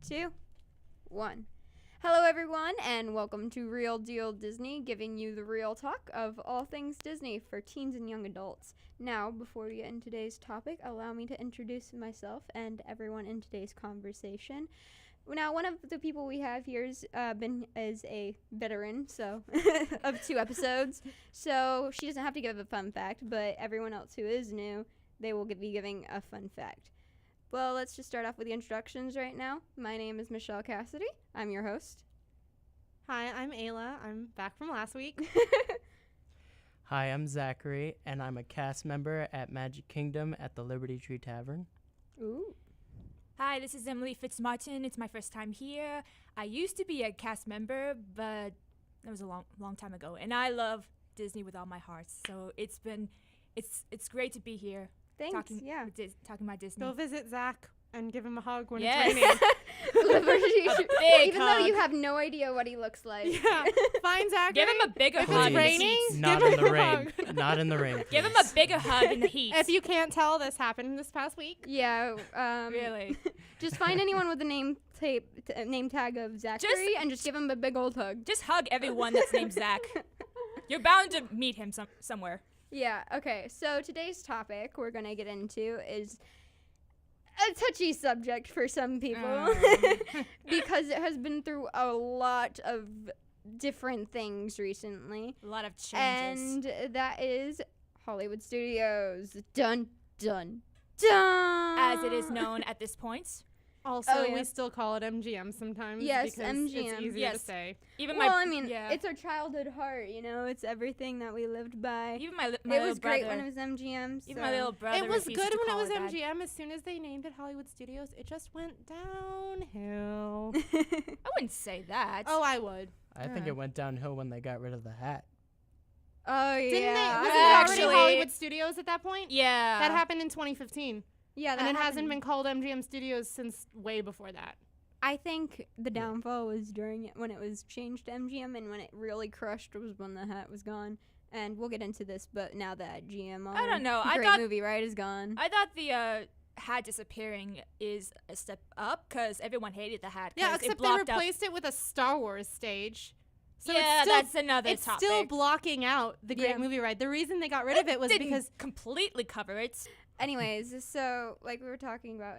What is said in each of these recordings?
Two, one. Hello, everyone, and welcome to Real Deal Disney, giving you the real talk of all things Disney for teens and young adults. Now, before we get into today's topic, allow me to introduce myself and everyone in today's conversation. Now, one of the people we have here is a veteran, so of 2 episodes, so she doesn't have to give a fun fact, but everyone else who is new, they will be giving a fun fact. Well, let's just start off with the introductions right now. My name is Michelle Cassidy. I'm your host. Hi, I'm Ayla. I'm back from last week. Hi, I'm Zachary, and I'm a cast member at Magic Kingdom at the Liberty Tree Tavern. Ooh. Hi, this is Emily Fitzmartin. It's my first time here. I used to be a cast member, but that was a long time ago. And I love Disney with all my heart. So it's great to be here. Thanks, talking about Disney. Go visit Zach and give him a hug when Yes. it's raining. Liberty. Big Even hug. though you have no idea what he looks like. Yeah, find Zachary. Give him a bigger If hug. it's raining, Not give in the him a rain. hug. Not in the rain. Give him a bigger hug in the heat. If you can't tell, this happened this past week. Yeah. Really. Just find anyone with a name tag of Zachary and just give him a big old hug. Just hug everyone that's named Zach. You're bound to meet him somewhere. Yeah, okay. So today's topic we're going to get into is a touchy subject for some people because it has been through a lot of different things recently. A lot of changes. And that is Hollywood Studios. Dun, dun, dun! As it is known at this point. Also, Oh, yeah. we still call it MGM sometimes. Yes, because MGM. It's easier Yes. to say. Even Well, my I mean, yeah. it's our childhood heart, you know? It's everything that we lived by. Even my It little was brother. great when it was MGM. Even my little brother. It was refused good to when it call was Dad. MGM. As soon as they named it Hollywood Studios, it just went downhill. I wouldn't say that. Oh, I would. I think it went downhill when they got rid of the hat. Oh, yeah. Didn't they? Was it Actually- already Hollywood Studios at that point? yeah. That happened in 2015. Yeah, that And it hasn't happened. been called MGM Studios since way before that. I think the downfall was during it when it was changed to MGM, and when it really crushed was when the hat was gone. And we'll get into this, but now that GMR, I don't know. I great thought- movie, right, is gone. I thought the hat disappearing is a step up because everyone hated the hat. Yeah, 'cause it except they blocked up. replaced it with a Star Wars stage. So Yeah, it's still, that's another it's topic. still blocking out the Great Yeah. Movie Ride. The reason they got rid of it was didn't because completely cover it. Anyways, so like we were talking about,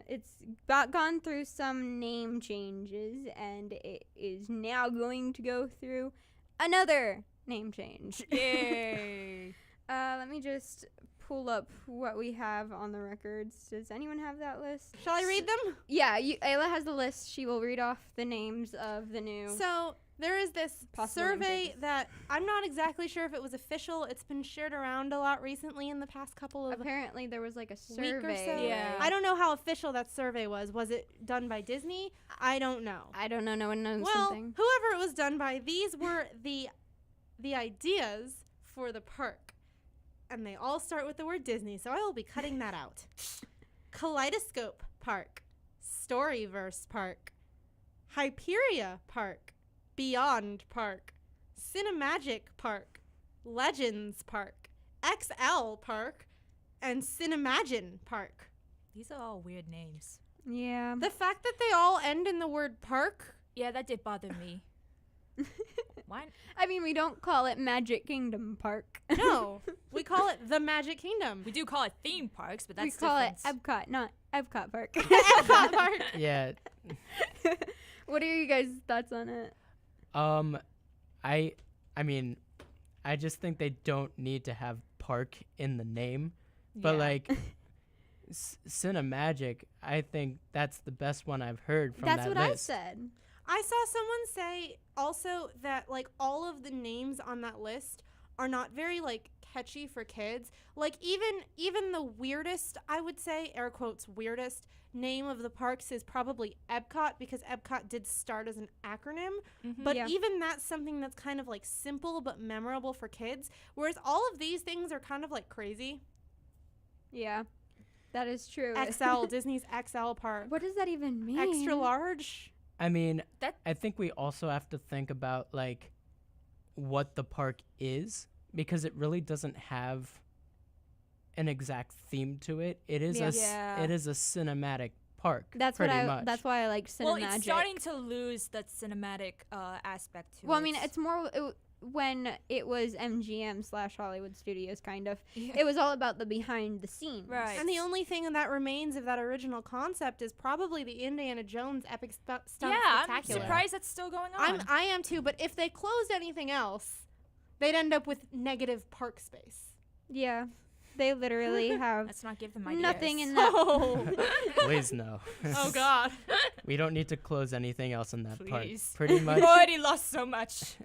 it's gone through some name changes, and it is now going to go through another name change. Yay. Let me just pull up what we have on the records. Does anyone have that list? shall I read them? Yeah, Ayla has the list. She will read off the names of the new. So there is this Possible name survey changes. that I'm not exactly sure if it was official. It's been shared around a lot recently in the past couple of Apparently, there was like a week or survey. so. Yeah. I don't know how official that survey was. Was it done by Disney? I don't know. I don't know. No one knows Well, something. whoever it was done by, these were the ideas for the park. And they all start with the word Disney, so I will be cutting that out. Kaleidoscope Park, Storyverse Park, Hyperia Park, Beyond Park, Cinemagic Park, Legends Park, XL Park, and Cinemagine Park. These are all weird names. Yeah. The fact that they all end in the word park, Yeah, that did bother me. Why? I mean, we don't call it Magic Kingdom Park. no, we call it the Magic Kingdom. We do call it theme parks, but We that's call different. it Epcot, not Epcot Park. Epcot Park. Yeah. What are you guys' thoughts on it? I mean, I just think they don't need to have park in the name. But Yeah. like Cinemagic, I think that's the best one I've heard from That's that what list. I said. I saw someone say also that like all of the names on that list are not very like catchy for kids. Like even the weirdest, I would say, air quotes, weirdest name of the parks is probably Epcot, because Epcot did start as an acronym. But Yeah. even that's something that's kind of like simple but memorable for kids. Whereas all of these things are kind of like crazy. Yeah, that is true. XL, Disney's XL park. What does that even mean? Extra large. I mean, That- I think we also have to think about like what the park is, because it really doesn't have an exact theme to it. It is Yeah. it is a cinematic park. That's pretty what I. much. That's why I like cinemagic. Well, it's starting to lose that cinematic aspect to it. Well, I mean, it's more when it was MGM/Hollywood Studios, kind of. Yeah. It was all about the behind the scenes. Right. And the only thing that remains of that original concept is probably the Indiana Jones epic stunt yeah, I'm spectacular. surprised that's still going on. I am too, but if they closed anything else, they'd end up with negative park space. Yeah, they literally have Let's not give them ideas. nothing in that. Oh, Please no. oh God. We don't need to close anything else in that park. Please. Pretty much. We've already lost so much.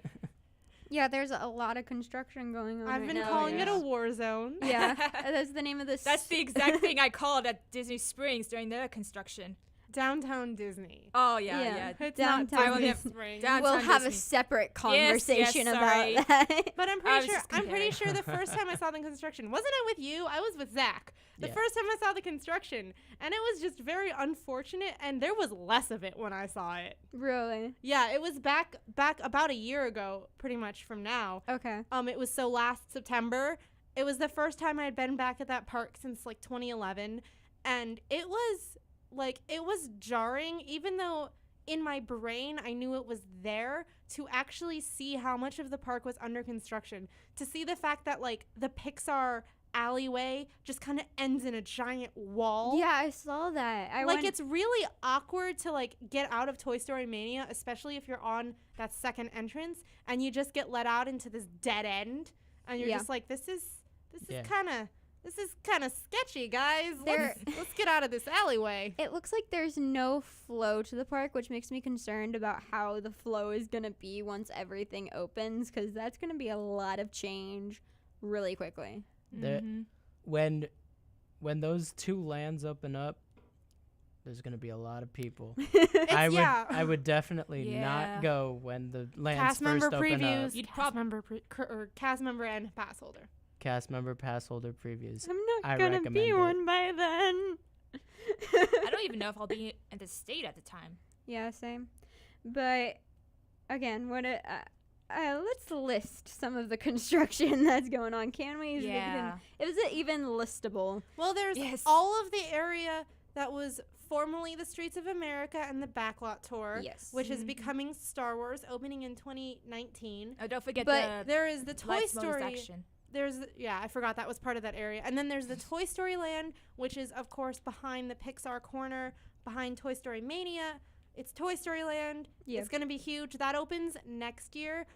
Yeah, there's a lot of construction going on. I've right been now. calling it yeah. a war zone. Yeah, that's the name of this. That's the exact thing I called at Disney Springs during their construction. Downtown Disney. Oh, yeah, Yeah. yeah. It's Downtown not Disney Disney. Springs. Downtown We'll have a Disney. separate yes, conversation sorry. about that. But I'm I pretty was sure. just I'm pretty comparing. sure the first time I saw the construction wasn't I with you? I was with Zach. The Yeah. first time I saw the construction, and it was just very unfortunate. And there was less of it when I saw it. Really? Yeah, it was back about a year ago, pretty much from now. Okay. It was so last September. It was the first time I had been back at that park since like 2011, and it was jarring, even though in my brain I knew it was there, to actually see how much of the park was under construction, to see the fact that like the Pixar alleyway just kind of ends in a giant wall. Yeah, I saw that. It's really awkward to like get out of Toy Story Mania, especially if you're on that second entrance and you just get let out into this dead end, and you're Yeah. just like, this is Yeah. kind of sketchy, guys. There- Let's get out of this alleyway. It looks like there's no flow to the park, which makes me concerned about how the flow is going to be once everything opens, because that's going to be a lot of change really quickly. There- Mhm. When those two lands open up, there's gonna be a lot of people. Yeah. I would definitely Yeah. not go when the lands Cast member first open previews. up. You'd Cast member and pass holder. Cast member pass holder previews. I'm I not going to recommend be it. one by then. I don't even know if I'll be at the state at the time. Yeah, same. But again, let's list some of the construction that's going on. Can we? Yeah. Is it even listable? Well, there's Yes. all of the area that was formerly the Streets of America and the Backlot Tour, Yes. which is Mhm. becoming Star Wars, opening in 2019. Oh, don't forget But There is the the Toy Lights, Motors, Story. Action. I forgot that was part of that area. And then there's the Toy Story Land, which is of course behind the Pixar corner, behind Toy Story Mania. It's Toy Story Land. Yeah. It's going to be huge. That opens next year.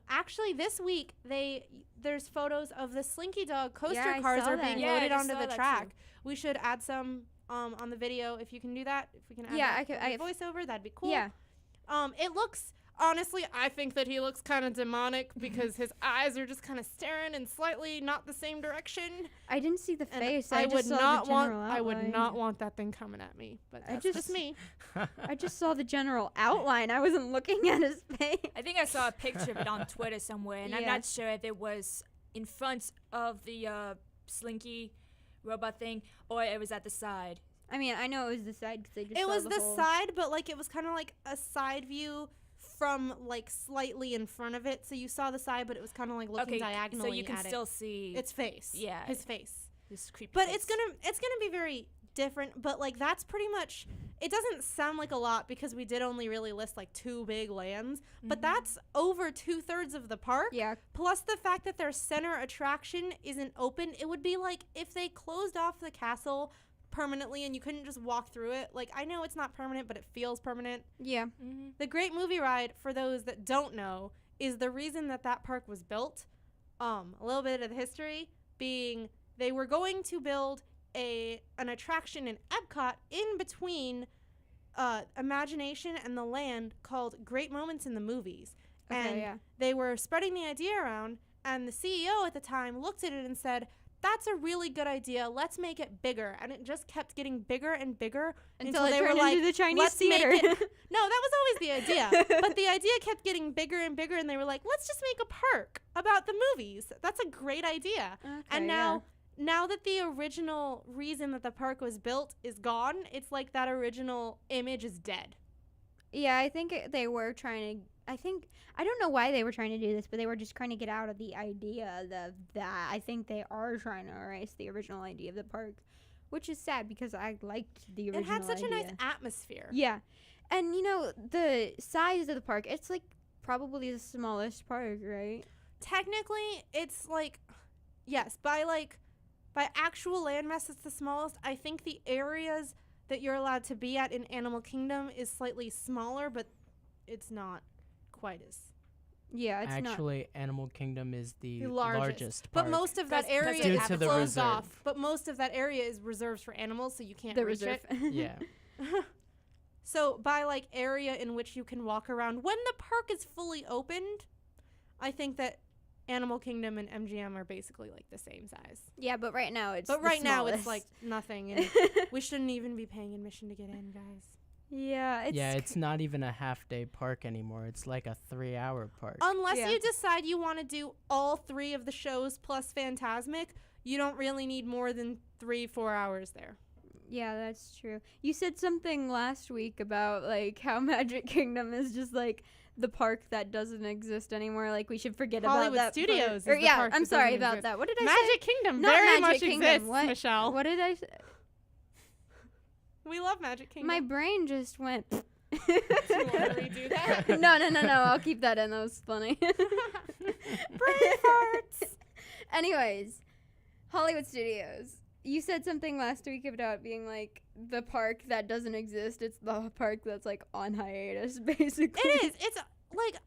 Actually this week there's photos of the Slinky Dog coaster Yeah, I cars saw are that. being Yeah, I loaded just onto saw the that track. too. We should add some on the video if you can do that. If we can add Yeah, that I could- for the voiceover, that'd be cool. Yeah. It looks, honestly, I think that he looks kind of demonic because his eyes are just kind of staring in slightly not the same direction. I didn't see the And face. I just would saw not the want. general I would outline. not want that thing coming at me. But I that's just- just me. I just saw the general outline. I wasn't looking at his face. I think I saw a picture of it on Twitter somewhere, and I'm Yeah. not sure if it was in front of the Slinky robot thing or it was at the side. I mean, I know it was the side because they just It saw was the whole- side, but like it was kind of like a side view from like slightly in front of it. So you saw the side, but it was kind of like looking Okay, diagonally so you can at still it. see Its face. Yeah. His face. this creepy But face. it's gonna be very different. But like that's pretty much. It doesn't sound like a lot because we did only really list like 2 big lands, but Mhm. that's over 2/3 of the park. Yeah. Plus the fact that their center attraction isn't open. It would be like if they closed off the castle permanently and you couldn't just walk through it. Like I know it's not permanent, but it feels permanent. Yeah. Mhm. The Great Movie Ride, for those that don't know, is the reason that that park was built. A little bit of the history being they were going to build an attraction in Epcot in between Imagination and the Land called Great Moments in the Movies. Okay, And yeah. they were spreading the idea around, and the CEO at the time looked at it and said, "That's a really good idea. Let's make it bigger." And it just kept getting bigger and bigger Until it they were turned like, into the Chinese "Let's make theater." it." No, that was always the idea. But the idea kept getting bigger and bigger, and they were like, "Let's just make a park about the movies. That's a great idea." And Okay, now that the original reason that the park was built is gone, it's like that original image is dead. Yeah, I think they were trying to. I don't know why they were trying to do this, but they were just trying to get out of the idea of that. I think they are trying to erase the original idea of the park, which is sad because I liked the original idea. It had such a nice atmosphere. Yeah. And the size of the park, it's like probably the smallest park, right? Technically, it's like, yes, by actual landmass, it's the smallest. I think the areas that you're allowed to be at in Animal Kingdom is slightly smaller, but it's not quite as. Yeah, it's Actually, Animal Kingdom is the largest. largest But park. most of that 'Cause area due is to the closed reserve. off. But most of that area is reserved for animals, so you can't the reach reserve. it. Yeah. So by area in which you can walk around when the park is fully opened, I think that Animal Kingdom and MGM are basically the same size. Yeah, but right now it's. But the right now it's smallest. nothing, and we shouldn't even be paying admission to get in, guys. Yeah, It's not even a half-day park anymore. It's like a 3-hour park. Unless Yeah. you decide you want to do all 3 of the shows plus Fantasmic, you don't really need more than 3-4 hours there. Yeah, that's true. You said something last week about how Magic Kingdom is just the park that doesn't exist anymore. We should forget Hollywood about that. Studios part. is Or, the yeah, park I'm that sorry doesn't about exist. that. What did I Magic say? Kingdom Not very Magic much Kingdom. exists, What? Michelle. What did I say? We love Magic Kingdom. My brain just went. Do you want to redo that? No. I'll keep that in. That was funny. Brain farts. Anyways, Hollywood Studios. You said something last week about being the park that doesn't exist. It's the park that's on hiatus, basically. It is. It's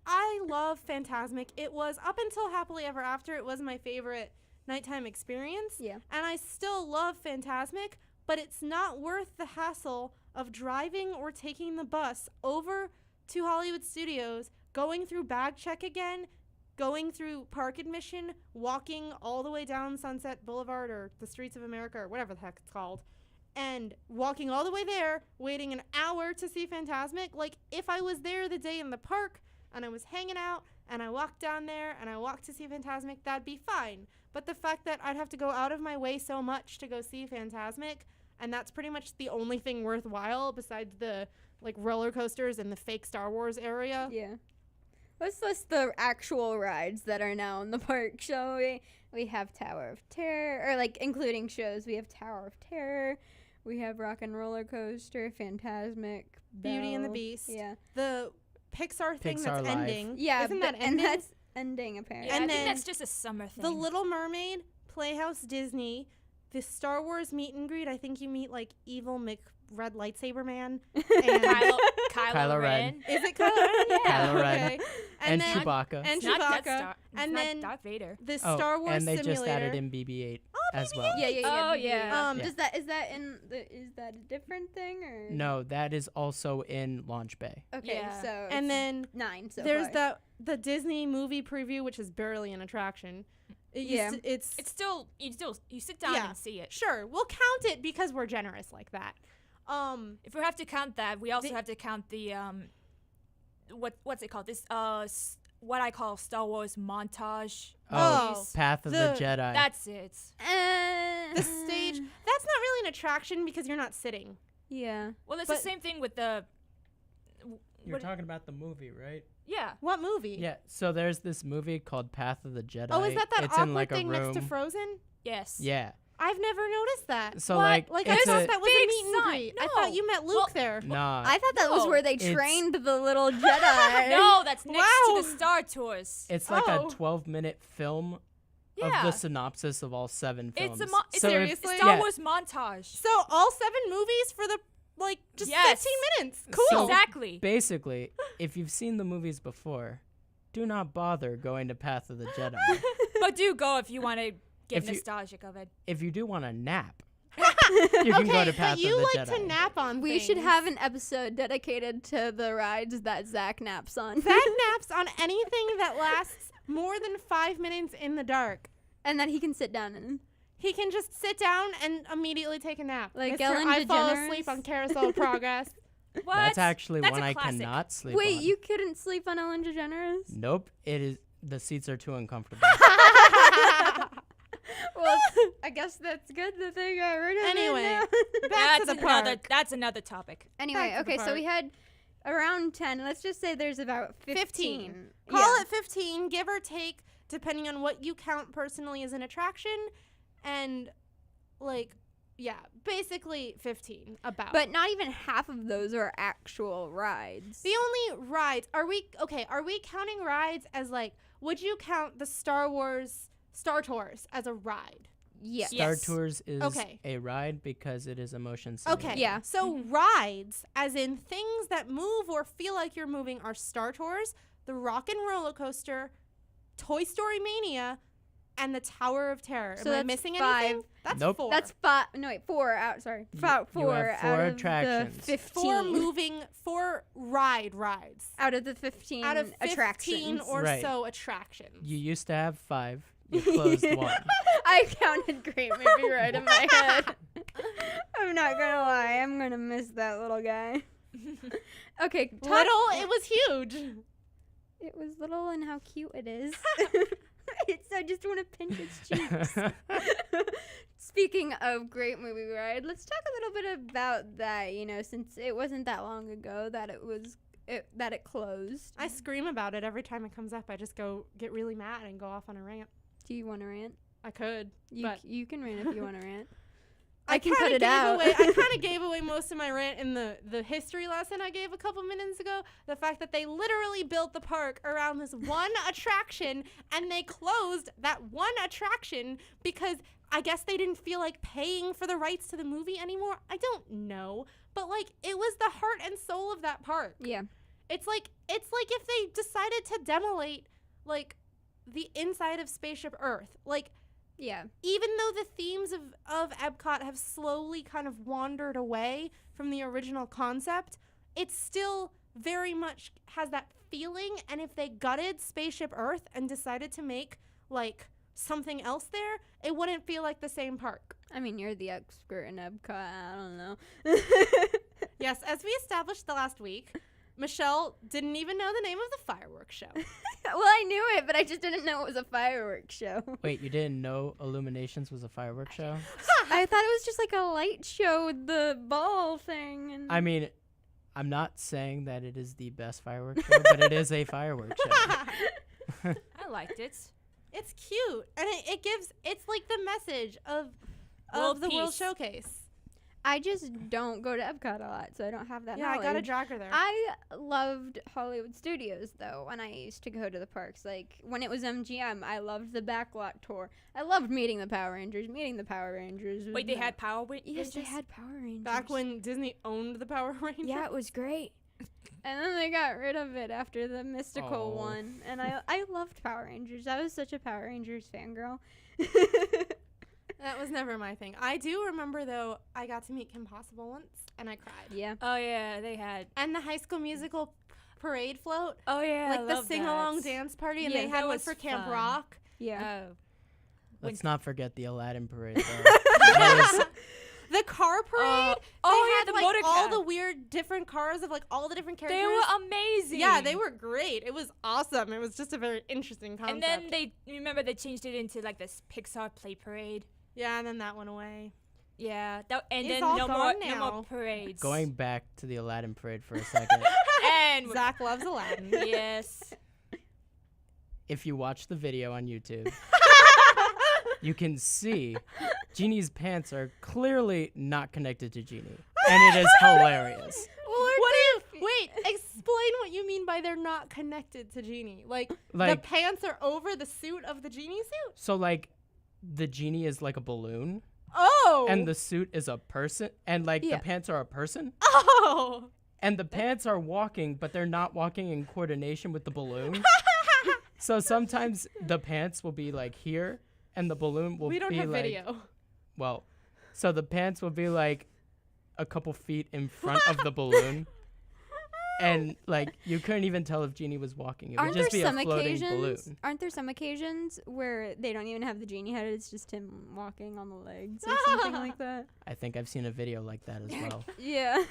I love Fantasmic. It was up until Happily Ever After. It was my favorite nighttime experience. Yeah. And I still love Fantasmic, but it's not worth the hassle of driving or taking the bus over to Hollywood Studios, going through bag check again, going through park admission, walking all the way down Sunset Boulevard or the Streets of America or whatever the heck it's called, and walking all the way there, waiting an hour to see Fantasmic. If I was there the day in the park and I was hanging out and I walked down there and I walked to see Fantasmic, that'd be fine. But the fact that I'd have to go out of my way so much to go see Fantasmic, and that's pretty much the only thing worthwhile besides the roller coasters and the fake Star Wars area. Yeah. Let's list the actual rides that are now in the park, shall we? We have Tower of Terror, or including shows. We have Tower of Terror. We have Rock and Roller Coaster, Fantasmic, Beauty and the Belle. Beast. Yeah. The Pixar thing Pixar that's Live. ending. Yeah, Isn't that and ending? that's ending apparently. Yeah, And I think then that's just a summer thing. The Little Mermaid, Playhouse Disney, the Star Wars meet and greet. I think you meet evil Red Lightsaber Man. And Kylo Ren. Is it Kylo Ren? Yeah. Kylo Ren. Okay. And then Chewbacca. and It's not Death Chewbacca. Star. It's And not then Darth Vader. the Star Wars and they simulator. just added in BB-8 as well. yeah. Oh, BB-8. yeah. Yeah. Is that a different thing or No, that is also in Launch Bay. Okay, Yeah. so And it's then 9 so there's far. the Disney movie preview, which is barely an attraction. Yeah. It's It's still you sit down Yeah. and see it. sure. We'll count it because we're generous like that. If we have to count that, we also The- have to count the what's it called? This what I call Star Wars montage. Oh. movies. Path of the The- Jedi. That's it. The stage. That's not really an attraction because you're not sitting. Yeah. Well, it's But- the same thing with the. You're talking about the movie, right? Yeah. What movie? Yeah. So there's this movie called Path of the Jedi. Oh, is that It's awkward in like a thing room. next to Frozen? Yes. Yeah. I've never noticed that. So What? like, I it's thought a, that was a big meet and sign. greet. I No. thought you met Luke Well- there. nah. I thought that was No, where they it's- trained the little Jedi. No, that's next Wow. to the Star Tours. It's like Oh. a 12-minute film Yeah. of the synopsis of all 7 films. It's So if- Seriously? Star yeah. Wars montage. So all 7 movies for the just Yes. 15 minutes. Cool. So- Exactly. Basically, if you've seen the movies before, do not bother going to Path of the Jedi. But do go if you want to get If you- nostalgic of it. If you do want to nap, you can go to Path but you of the like Jedi. to nap on We things. should have an episode dedicated to the rides that Zach naps on. Zach naps on anything that lasts more than 5 minutes in the dark. And then he can sit down and He can just sit down and immediately take a nap. Like Mr. Ellen I fall DeGeneres? asleep on Carousel of Progress. What? That's actually That's one a I classic. cannot sleep Wait, on. you couldn't sleep on Ellen DeGeneres? Nope, it is. The seats are too uncomfortable. Well, I guess that's good that they got rid of Anyway, it now. Back to the park. That's another topic. Anyway, Back to the okay, so we park. had around 10. Let's just say there's about 15. Call it 15, give or take, depending on what you count personally as an attraction. And, like, yeah, basically 15, about. But not even half of those are actual rides. The only rides, are we counting rides as, like, would you count the Star Tours as a ride? Yes. Star Tours is Okay. a ride because it is a motion simulator. Okay. Yeah. So rides, as in things that move or feel like you're moving, are Star Tours, the Rock and Roller Coaster, Toy Story Mania, and the Tower of Terror. So Am I that's missing 5. anything? That's Nope. 4. That's 5. No, wait, 4 out. Sorry. You- 4 you have four out of attractions. the 15. 4 moving, 4 rides. Out of the 15 Out of 15 attractions. or Right. so attractions. You used to have 5. You closed one. I counted Great Movie right in my head. I'm not gonna lie. I'm gonna miss that little guy. Okay. Little, it was huge. It was little and how cute it is. I just want to pinch its cheeks. Speaking of Great Movie Ride, let's talk a little bit about that. You know, since it wasn't that long ago that it closed. I scream about it every time it comes up. I just get really mad and go off on a rant. Do you want to rant? I could. But You can rant if you want to rant. I I can cut kinda it gave out. I kind of gave away most of my rant in the history lesson I gave a couple minutes ago. The fact that they literally built the park around this one attraction, and they closed that one attraction because I guess they didn't feel like paying for the rights to the movie anymore. I don't know, but like it was the heart and soul of that park. Yeah. It's like if they decided to demolate like the inside of Spaceship Earth, like. Yeah. Even though the themes of Epcot have slowly kind of wandered away from the original concept, it still very much has that feeling. And if they gutted Spaceship Earth and decided to make like something else there, it wouldn't feel like the same park. I mean, you're the expert in Epcot. I don't know. Yes, as we established the last week, Michelle didn't even know the name of the fireworks show. Well, I knew it, but I just didn't know it was a fireworks show. Wait, you didn't know Illuminations was a fireworks show? I thought it was just like a light show with the ball thing. And I mean, I'm not saying that it is the best fireworks show, but it is a fireworks show. I liked it. It's cute, and it's like the message of World the World peace. Showcase. I just don't go to Epcot a lot, so I don't have that Yeah, knowledge. I got a jogger there. I loved Hollywood Studios, though, when I used to go to the parks. Like, when it was MGM, I loved the backlot tour. I loved meeting the Power Rangers. Was Wait, they had Power Rangers? Yes, they had Power Rangers. Back when Disney owned the Power Rangers. Yeah, it was great. And then they got rid of it after the mystical Oh. one. And I loved Power Rangers. I was such a Power Rangers fangirl. That was never my thing. I do remember, though, I got to meet Kim Possible once, and I cried. Yeah. Oh, yeah, they had. And the High School Musical parade float, Oh, yeah, I like the love sing-along that. dance party, and Yeah, they that had one was for Camp fun. Rock. Yeah. Oh. Let's not forget the Aladdin parade, though. That was- The car parade, oh, they yeah, had, the like, motor all car. the weird different cars of, like, all the different characters. They were amazing. Yeah, they were great. It was awesome. It was just a very interesting concept. And then they changed it into like this Pixar play parade. Yeah, and then that went away. Yeah, and It's then all no gone more now. parades. Going back to the Aladdin parade for a second. and Zach loves Aladdin. yes. If you watch the video on YouTube, you can see Genie's pants are clearly not connected to Genie. And it is hilarious. Wait, explain what you mean by they're not connected to Genie. Like the Like, pants are over the suit of the Genie suit? so like, the Genie is like a balloon, Oh! and the suit is a person, and like, Yeah. the pants are a person, Oh! and the pants are walking, but they're not walking in coordination with the balloon. So sometimes the pants will be like here, and the balloon will We don't be have like, video. well, so the pants will be like a couple feet in front of the balloon. And like you couldn't even tell if Genie was walking. It would Aren't just there be a some floating occasions? balloon. Aren't there some occasions where they don't even have the genie head? It's just him walking on the legs or something like that. I think I've seen a video like that as well. Yeah.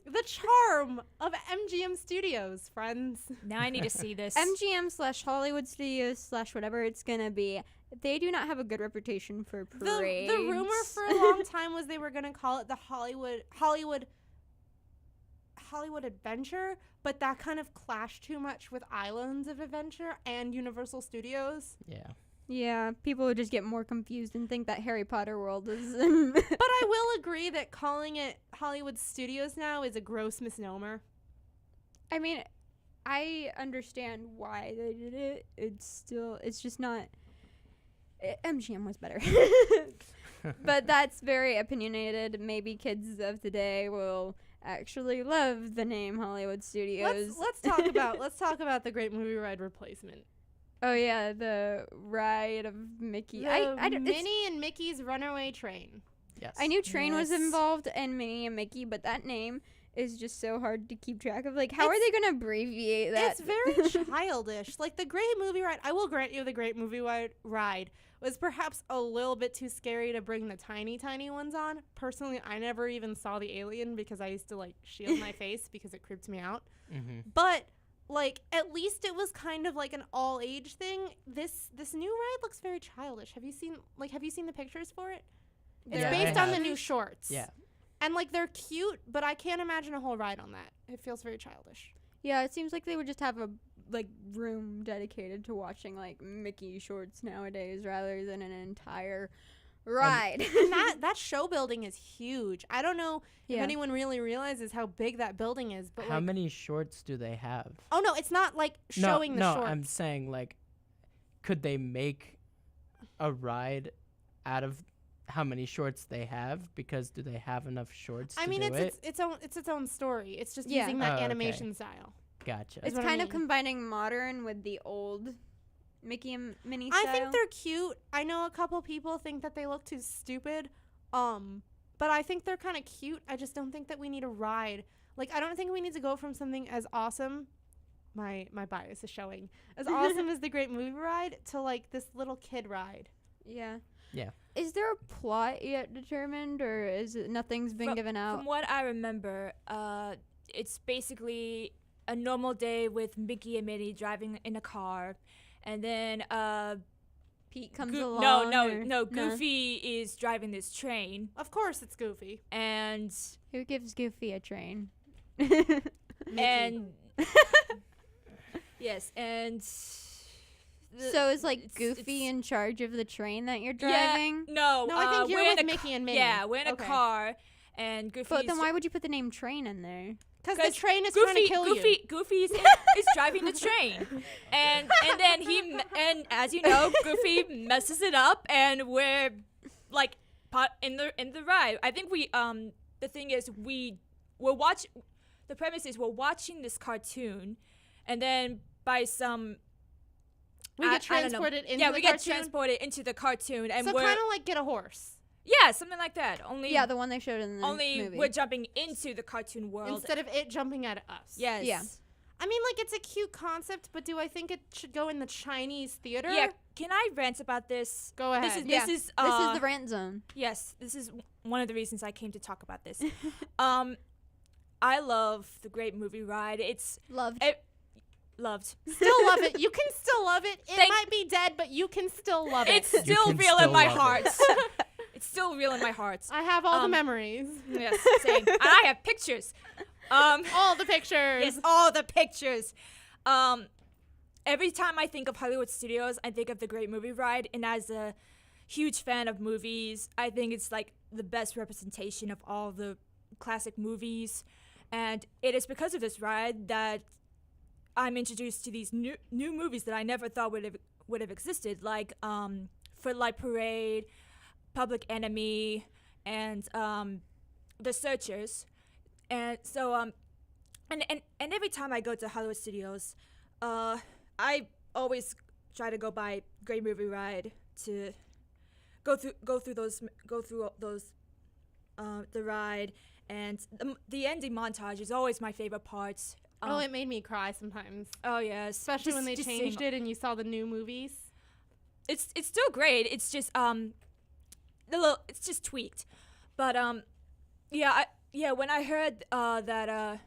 The charm of MGM Studios, friends. Now I need to see this. MGM/Hollywood Studios / whatever it's gonna be. They do not have a good reputation for parades. The rumor for a long time was they were going to call it the Hollywood Hollywood Adventure, but that kind of clashed too much with Islands of Adventure and Universal Studios. Yeah. Yeah, people would just get more confused and think that Harry Potter world is. But I will agree that calling it Hollywood Studios now is a gross misnomer. I mean, I understand why they did it. It's just not. MGM was better. But that's very opinionated. Maybe kids of today will actually love the name Hollywood Studios. Let's talk about the Great Movie Ride replacement. Oh yeah, the ride of Mickey. I don't- it's- Minnie and Mickey's Runaway Train. Yes. I knew Train was Yes. involved and Minnie and Mickey, but that name is just so hard to keep track of. Like, how are they going to abbreviate that? It's very childish. Like the Great Movie Ride, I will grant you the Great Movie Ride was perhaps a little bit too scary to bring the tiny ones on. Personally, I never even saw the alien because I used to like shield my face because it creeped me out. Mm-hmm. But like at least it was kind of like an all age thing. This new ride looks very childish. Have you seen the pictures for it? It's Yeah, based I on the have. new shorts. Yeah. And like they're cute, but I can't imagine a whole ride on that. It feels very childish. Yeah, it seems like they would just have a room dedicated to watching like Mickey shorts nowadays rather than an entire ride. And that show building is huge. I don't know if Yeah. anyone really realizes how big that building is, but How like, many shorts do they have? oh no, it's not like showing the no, shorts. I'm saying like, could they make a ride out of how many shorts they have? Because do they have enough shorts I to mean, do it? it's its own story. It's just Yeah. using that Oh, okay. animation style. Gotcha. It's what I kind of mean. combining modern with the old Mickey and Minnie style. I think they're cute. I know a couple people think that they look too stupid. But I think they're kind of cute. I just don't think that we need a ride. Like, I don't think we need to go from something as awesome. My bias is showing. As awesome as the Great Movie Ride to like this little kid ride. Yeah. Yeah. Is there a plot yet determined, or is it nothing's been given out? From what I remember, it's basically a normal day with Mickey and Minnie driving in a car, and then Pete comes Goo- along. no, or- no, Goofy is driving this train, Of course, it's Goofy. and Who gives Goofy a train? Mickey. and yes, and So is like it's- Goofy it's- in charge of the train that you're yeah, driving? no, No, I think you're we're with in a Mickey and Minnie. Yeah, we're in a Okay. car, and Goofy. But then why would you put the name train in there? Because the train is trying to kill you. Goofy's is driving the train, and then and as you know, Goofy messes it up, and we're like in the ride. I think the thing is the premise is we're watching this cartoon, and then by some We I get don't know. transported into yeah, the we get cartoon. transported into the cartoon, and So we're kind of like Get a Horse. yeah, something like that. Only Yeah, the one they showed in the only movie. we're jumping into the cartoon world. Instead of it jumping at us. Yes. Yeah. I mean, like, it's a cute concept, but do I think it should go in the Chinese theater? Yeah. Can I rant about this? Go ahead. This is Yeah. this is This is the rant zone. yes. This is one of the reasons I came to talk about this. I love the Great Movie Ride. It's Loved. loved. Still love it. You can still love it. It Thank- might be dead, but you can still love it. It's still can real in still my love heart. it. It's still real in my heart. I have all the Um, memories. Yes, same. And I have pictures. All the pictures. Yes, all the pictures. Every time I think of Hollywood Studios, I think of the Great Movie Ride, and as a huge fan of movies, I think it's like the best representation of all the classic movies, and it is because of this ride that I'm introduced to these new movies that I never thought would have existed, like Footlight Parade, Public Enemy, and The Searchers, and so and every time I go to Hollywood Studios, I always try to go by Great Movie Ride to go through those the ride, and the ending montage is always my favorite part. It made me cry sometimes. Oh yes, Especially when they changed it and you saw the new movies. It's still great. It's just it's just tweaked, but when I heard that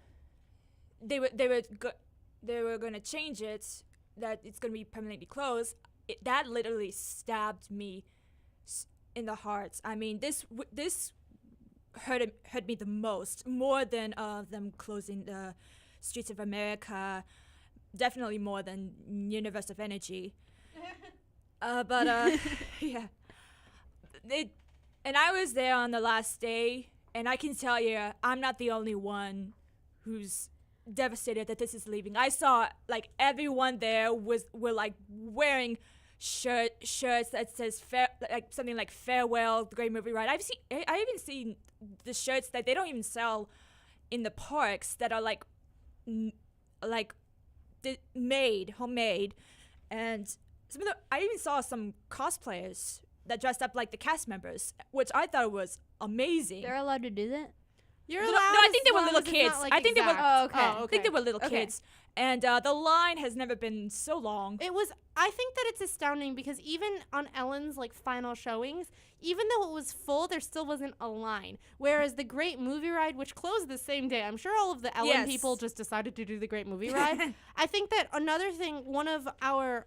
they were gonna change it, that it's gonna be permanently closed, that literally stabbed me in the heart. I mean, this hurt me the most, more than them closing the Streets of America, definitely more than Universe of Energy. Yeah. And I was there on the last day, and I can tell you, I'm not the only one who's devastated that this is leaving. I saw like everyone there were like wearing shirts that says like something like "Farewell, the Great Movie Ride." I even seen the shirts that they don't even sell in the parks that are like homemade, and I even saw some cosplayers that dressed up like the cast members, which I thought was amazing. They're allowed to do that? You're No, allowed. I think as they were long little as it's kids. not, like, I think they were- exact. Oh, okay. Oh, I think they were little Okay. kids, and the line has never been so long. I think that it's astounding because even on Ellen's like final showings, even though it was full, there still wasn't a line. Whereas the Great Movie Ride, which closed the same day, I'm sure all of the Ellen Yes. people just decided to do the Great Movie Ride. I think that another thing one of our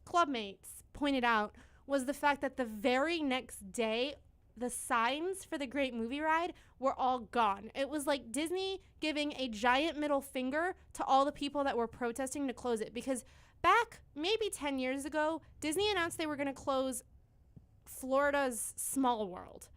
clubmates pointed out was the fact that the very next day, the signs for the Great Movie Ride were all gone. It was like Disney giving a giant middle finger to all the people that were protesting to close it. Because back maybe 10 years ago, Disney announced they were going to close Florida's Small World.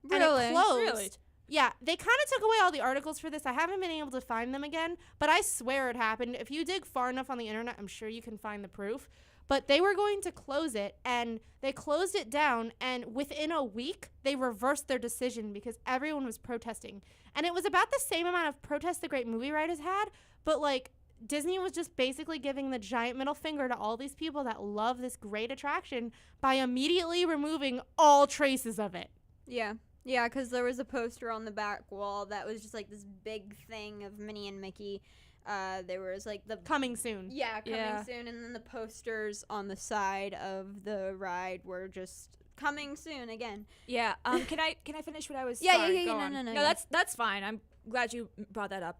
And Really? it closed. Really? Yeah, they kind of took away all the articles for this. I haven't been able to find them again, but I swear it happened. If you dig far enough on the internet, I'm sure you can find the proof. But they were going to close it, and they closed it down, and within a week, they reversed their decision because everyone was protesting. And it was about the same amount of protests the Great Movie Ride has had, but, like, Disney was just basically giving the giant middle finger to all these people that love this great attraction by immediately removing all traces of it. Yeah. Yeah, because there was a poster on the back wall that was just like this big thing of Minnie and Mickey. There was like the Coming soon. coming Yeah. soon, and then the posters on the side of the ride were just coming soon again. Yeah. Can I finish what I was? Yeah, Sorry, yeah, go no, on. no, no, No, yeah. that's fine. I'm glad you brought that up.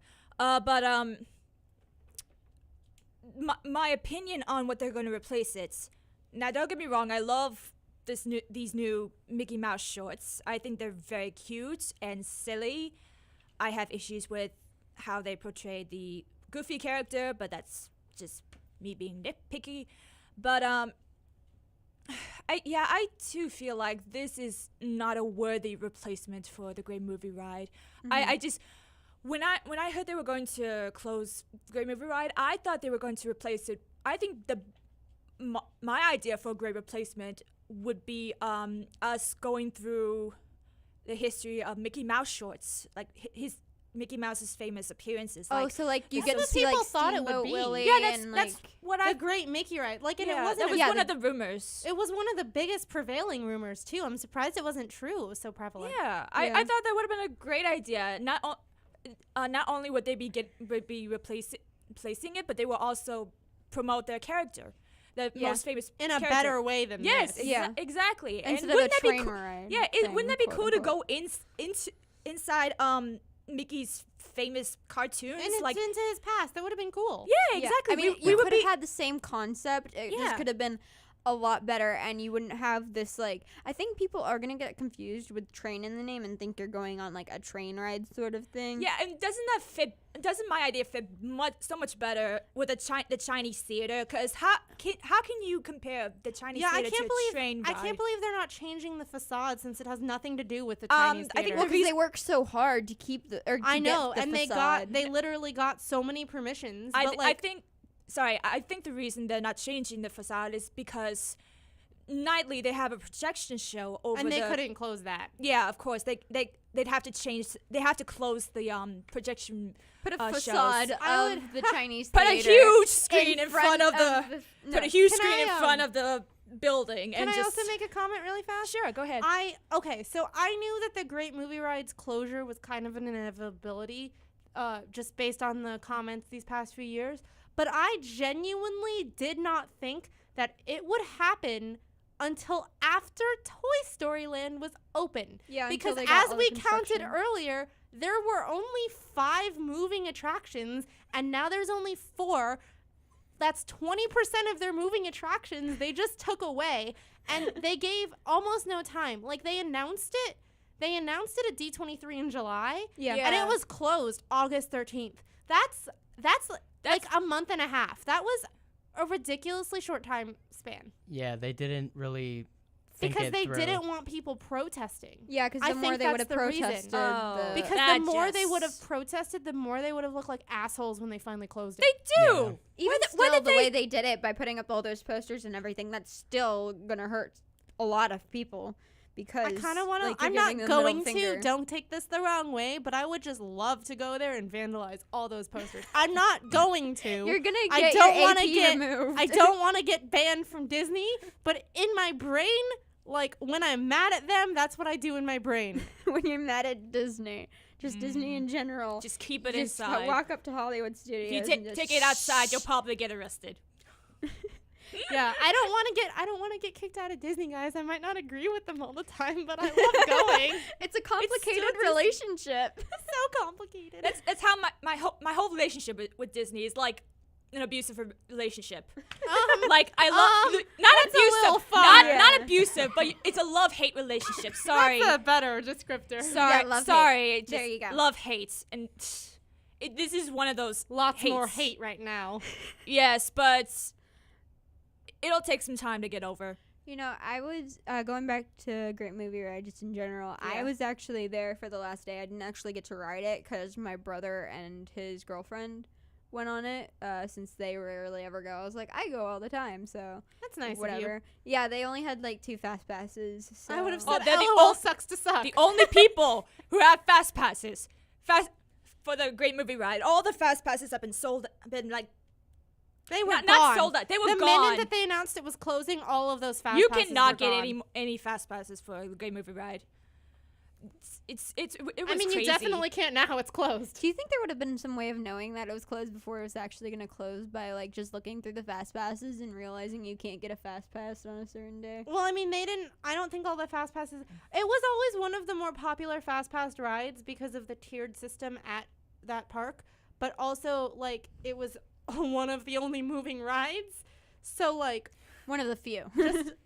My opinion on what they're going to replace it. Now, don't get me wrong. I love these new Mickey Mouse shorts. I think they're very cute and silly. I have issues with how they portray the Goofy character, but that's just me being nitpicky. But I too feel like this is not a worthy replacement for the Great Movie Ride. I just when I heard they were going to close the Great Movie Ride, I thought they were going to replace it. I think my idea for a great replacement would be us going through the history of Mickey Mouse shorts, like his Mickey Mouse's famous appearances. Oh, Like, so like you That's get to what see like people thought it would Steamboat be. Willie yeah, and that's like what The I. Great Mickey Ride. Like, and Yeah, it wasn't that was yeah, one of the rumors. It was one of the biggest prevailing rumors too. I'm surprised it wasn't true. It was so prevalent. Yeah, Yeah. I thought that would have been a great idea. Not only would they be replacing it, but they will also promote their character, the Yeah. most famous In a character. better way than Yes, this. Yeah. exactly. And instead of a wouldn't that be train cool? ride. Yeah, thing, wouldn't that be quote, cool to unquote. go inside Mickey's famous cartoons? And it's like, into his past. That would have been cool. yeah, exactly. I mean, we you would could be have had the same concept. It just Yeah. could have been a lot better, and you wouldn't have this like. I think people are gonna get confused with train in the name and think you're going on like a train ride sort of thing. Yeah, and doesn't my idea fit so much better with the Chinese theater? Because how can you compare the Chinese Yeah, I theater can't to a train believe ride? I can't believe they're not changing the facade since it has nothing to do with the I Chinese think theater. Well, the because they work so hard to keep the. Or to I know, get the and facade. they literally got so many permissions. I but like, think the reason they're not changing the facade is because nightly they have a projection show over and they the. couldn't close that. Yeah, of course they'd have to change. They have to close the projection. put a shows. facade I of would- the Chinese Put a theater huge screen in front of the. no. Put a huge Can screen I, in front of the building Can and I just. also make a comment really fast? Sure, go ahead. Okay, so I knew that the Great Movie Ride's closure was kind of an inevitability, just based on the comments these past few years. But I genuinely did not think that it would happen until after Toy Story Land was open. Yeah, until because they got as all we the counted construction. earlier, there were only 5 moving attractions, and now there's only 4. That's 20% of their moving attractions they just took away, and they gave almost no time. Like, they announced it they announced it at D23 in July, Yeah. and it was closed August 13th. That's like a month and a half. That was a ridiculously short time span. Yeah, they didn't really think Because it they through. didn't want people protesting. Yeah, because I the more think they would have that's the reason. protested, Oh. Because That the more they just- would have protested, the more they would have looked like assholes when they finally closed it. They do. Yeah. even When still, did the way they did it by putting up all those posters and everything, that's still gonna hurt a lot of people. Because I kind of want to. like, you're I'm not giving them the middle going finger. to. Don't take this the wrong way, but I would just love to go there and vandalize all those posters. I'm not going to. You're gonna I get don't your wanna AP get- removed. I don't want to get banned from Disney, but in my brain, like when I'm mad at them, that's what I do in my brain. when you're mad at Disney, just Disney in general. Just keep it Just inside. walk up to Hollywood If Studios. you and just take it outside, you'll probably get arrested. Yeah, I don't want to get kicked out of Disney, guys. I might not agree with them all the time, but I love going. It's a complicated just- relationship. It's so complicated. That's how my whole relationship with Disney is like an abusive relationship. Like I love not that's a little abusive, far. not abusive, but it's a love-hate relationship. Sorry, That's a better descriptor. sorry, Yeah, love-hate. sorry. There you go. Love hate, and this is one of those Lots more hates. hate right now. Yes, but it'll take some time to get over. You know, I was going back to Great Movie Ride just in general. I Yeah. was actually there for the last day. I didn't actually get to ride it because my brother and his girlfriend went on it since they rarely ever go. I was like, I go all the time, so That's nice whatever. of Yeah, they only had like 2 fast passes. So. you. I would have Oh, said, they're the LOL ol- sucks to suck. The only people who have fast passes, for the Great Movie Ride, all the fast passes have been sold. Been like They were not gone. sold out. They were the gone. minute that they announced it was closing, all of those fast You passes cannot were get gone. any fast passes for the Great Movie Ride. It was I mean, crazy. you definitely can't now. It's closed. Do you think there would have been some way of knowing that it was closed before it was actually going to close by like just looking through the fast passes and realizing you can't get a fast pass on a certain day? Well, I mean, they didn't. I don't think all the fast passes. It was always one of the more popular fast pass rides because of the tiered system at that park, but also like it was one of the only moving rides. So like One of the few.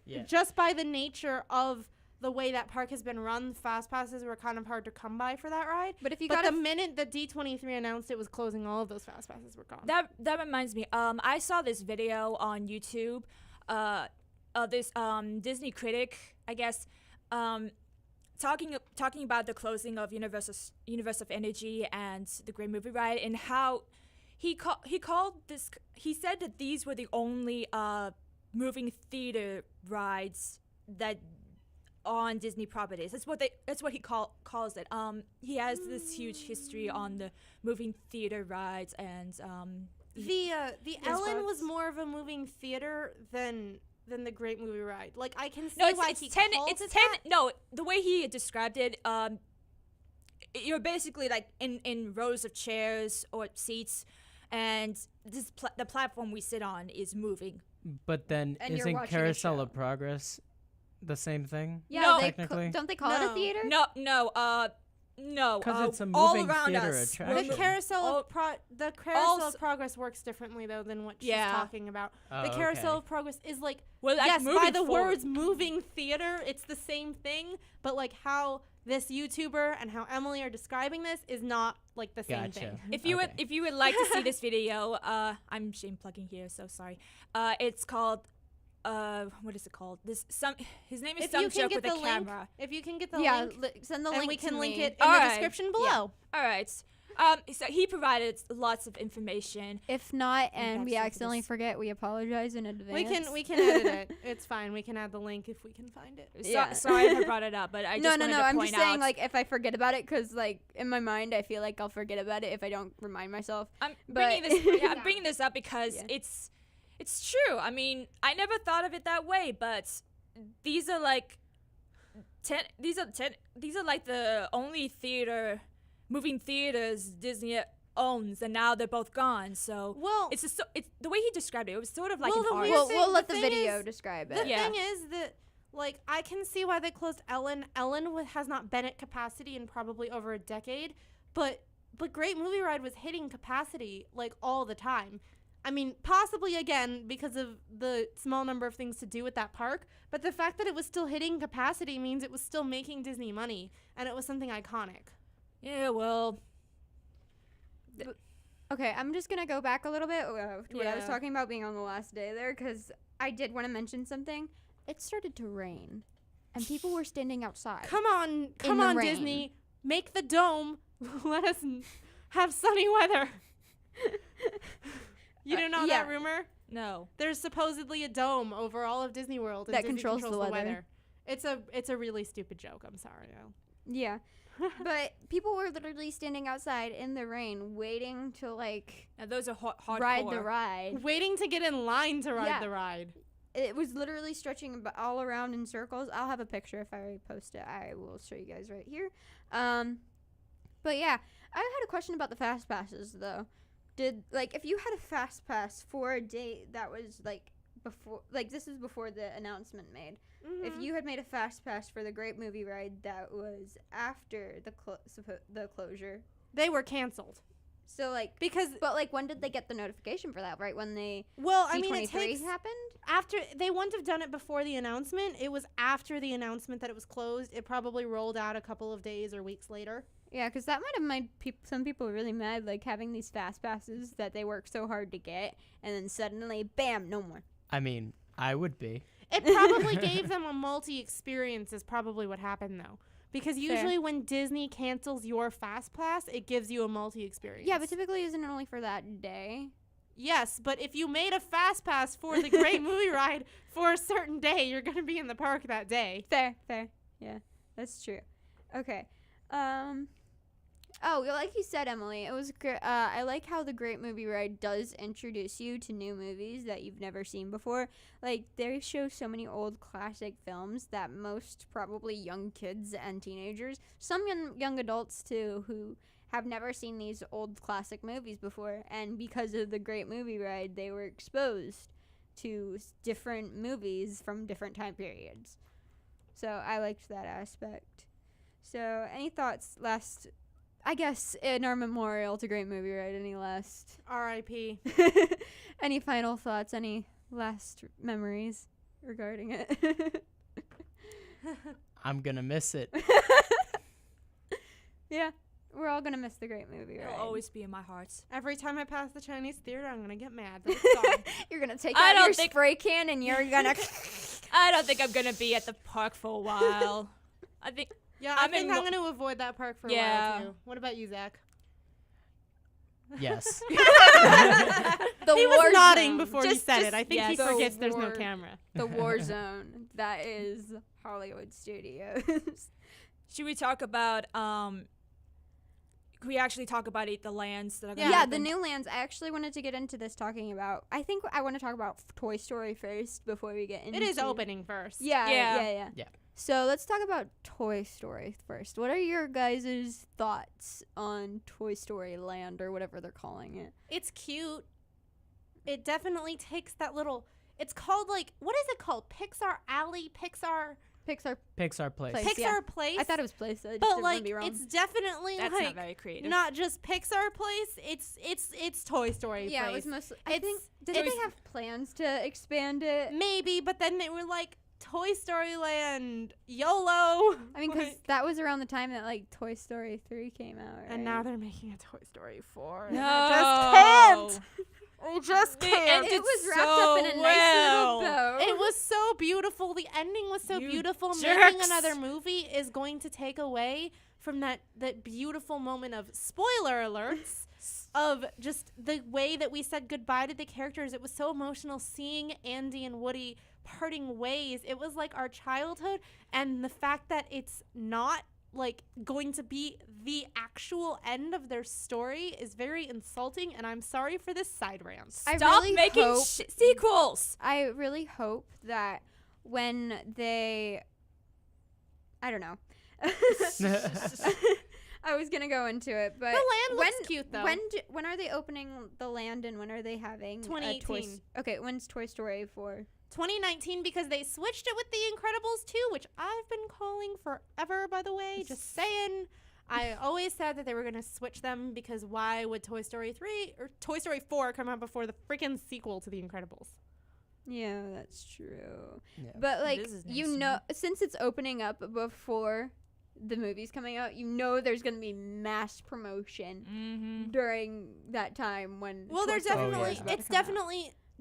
Yeah. just by the nature of the way that park has been run, fast passes were kind of hard to come by for that ride. But if you But got the minute that D23 announced it was closing, all of those fast passes were gone. That reminds me. I saw this video on YouTube. This Disney critic, I guess, talking about the closing of Universe of Energy and the Great Movie Ride, and how he called this. He said that these were the only moving theater rides that on Disney properties. That's what he calls it. He has this huge history on the moving theater rides, and The Yes, Ellen was Bugs. more of a moving theater than the Great Movie Ride. Like I can see no, why it's he 10. calls It's it 10. that. No, the way he described it, you're basically like in rows of chairs or seats, and the platform we sit on is moving. But then And you're isn't watching a Carousel show. of Progress the same thing? Yeah, No. they Technically. don't they call it No. a theater? No, 'Cause it's a all moving around theater us. attraction. The Carousel all- of the all Carousel s- of Progress works differently though than what she's Yeah. talking about. Oh, The Carousel okay. of Progress is like Well, like yes, by moving the forward. words moving theater, it's the same thing, but like how this YouTuber and how Emily are describing this is not like the same Gotcha. thing. If you Okay. if you would like to see this video, I'm shame plugging here, so sorry. It's called what is it called? His name is If Some you can Joke get with a the link, camera. if you can get the Yeah, link, send the and link we to can link me. it in All the right. description Yeah. below. All right. So he provided lots of information. If not, and back we to accidentally this. forget, we apologize in advance. We can edit it. It's fine. We can add the link if we can find it. Yeah. Sorry if I brought it up, but I No, just no, wanted no. to I'm point just saying, out. like, if I forget about it, because, like, in my mind, I feel like I'll forget about it if I don't remind myself. I'm but- I'm bringing this up because Yeah. it's true. I mean, I never thought of it that way, but these are like these are like the only moving theaters Disney owns, and now they're both gone. So Well, it's the way he described it. It was sort of like Well, an the art. weird We'll, thing- we'll let the the thing video is- describe the it. Yeah. thing is that, like, I can see why they closed Ellen. Ellen has not been at capacity in probably over a decade, but Great Movie Ride was hitting capacity, like, all the time. I mean, possibly again because of the small number of things to do at that park, but the fact that it was still hitting capacity means it was still making Disney money, and it was something iconic. Yeah, well, Okay, I'm just gonna go back a little bit to what I was Yeah. talking about being on the last day there, because I did want to mention something. It started to rain, and people were standing outside. Come on, the rain. Disney, make the dome. Let us have sunny weather. You don't know that yeah. rumor? no. There's supposedly a dome over all of Disney World and That Disney controls the weather. It's a really stupid joke. I'm sorry. Yeah, but people were literally standing outside in the rain, waiting to like Now those are hardcore. ride the ride. Waiting to get in line to ride Yeah. the ride. It was literally stretching all around in circles. I'll have a picture if I post it. I will show you guys right here. But yeah, I had a question about the fast passes though. If you had a fast pass for a date that was like before, like this is before the announcement made. If you had made a fast pass for the Great Movie Ride that was after the closure, They were canceled. so like Because, but like when did they get the notification for that? Right when they well, I mean, it D23 takes happened. after they wouldn't have done it before the announcement. It was after the announcement that it was closed. It probably rolled out a couple of days or weeks later. Yeah, because that might have made some people really mad, like having these fast passes that they work so hard to get, and then suddenly, bam, no more. I mean, I would be. It probably gave them a multi-experience is probably what happened, though. Because Fair. usually when Disney cancels your fast pass, it gives you a multi-experience. Yeah, but typically isn't it only for that day? Yes, but if you made a fast pass for the Great Movie Ride for a certain day, you're going to be in the park that day. Fair. Yeah, that's true. Okay. Oh, like you said, Emily, it was great. I like how the Great Movie Ride does introduce you to new movies that you've never seen before. Like, they show so many old classic films that most probably young kids and teenagers, some young adults too, who have never seen these old classic movies before. And because of the Great Movie Ride, they were exposed to different movies from different time periods. So I liked that aspect. So, any thoughts I guess, in our memorial to Great Movie Ride, any last, R.I.P. any final thoughts, any last memories regarding it? I'm gonna miss it. Yeah, we're all gonna miss the Great Movie Ride. It'll always be in my heart. Every time I pass the Chinese theater, I'm going to get mad. But it's gone. You're gonna take I out don't your think- spray can and you're gonna. I don't think I'm gonna be at the park for a while. I think Yeah, I I'm think in I'm no- going to avoid that park for a Yeah. while, too. What about you, Zach? Yes. The He war was nodding zone. before he Just- said just- it. I think he yes. forgets there's no war- camera. The war zone. That is Hollywood Studios. should we talk about Can we actually talk about the lands that are gonna Yeah, happen? the new lands. I actually wanted to get into this talking about. I think I want to talk about Toy Story first before we get into. It is opening first. Yeah. Yeah. So let's talk about Toy Story first. What are your guys' thoughts on Toy Story Land or whatever they're calling it? It's cute. It definitely takes that little. It's called what is it called? Pixar Alley, Pixar Pixar Place. Place, yeah. Place. I thought it was Place. I just but didn't wanna like be wrong. it's definitely That's like not very creative. not just Pixar Place. It's Toy Story yeah, Place. it was mostly. I It's- think did it's- they have plans to expand it? Maybe, but then they were like Toy Story Land, YOLO. I mean, because Like- that was around the time that like Toy Story 3 came out, right? and now they're making a Toy Story 4. No. I just can't. I just They can't. ended it was wrapped so up in a well. nice little bow. It was so beautiful. The ending was so You beautiful. Making jerks. another movie is going to take away from that beautiful moment of spoiler alerts of just the way that we said goodbye to the characters. It was so emotional seeing Andy and Woody parting ways. It was like our childhood, and the fact that it's not like going to be the actual end of their story is very insulting, and I'm sorry for this side rant. I Stop really making hope- sequels. I really hope that when they, I don't know. I was gonna go into it, but The land looks cute, though. When are they opening the land and when are they having a 2018. Okay, when's Toy Story 4? 2019 because they switched it with The Incredibles 2, which I've been calling forever, by the way. Just saying. I always said that they were going to switch them because why would Toy Story 3 or Toy Story 4 come out before the freaking sequel to The Incredibles? Yeah, that's true. Yeah. But like This is nice you to know, since it's opening up before the movie's coming out, you know there's gonna be mass promotion Mm-hmm. during that time when. Well, Toy there's Story Oh, yeah. definitely, is about to it's come out.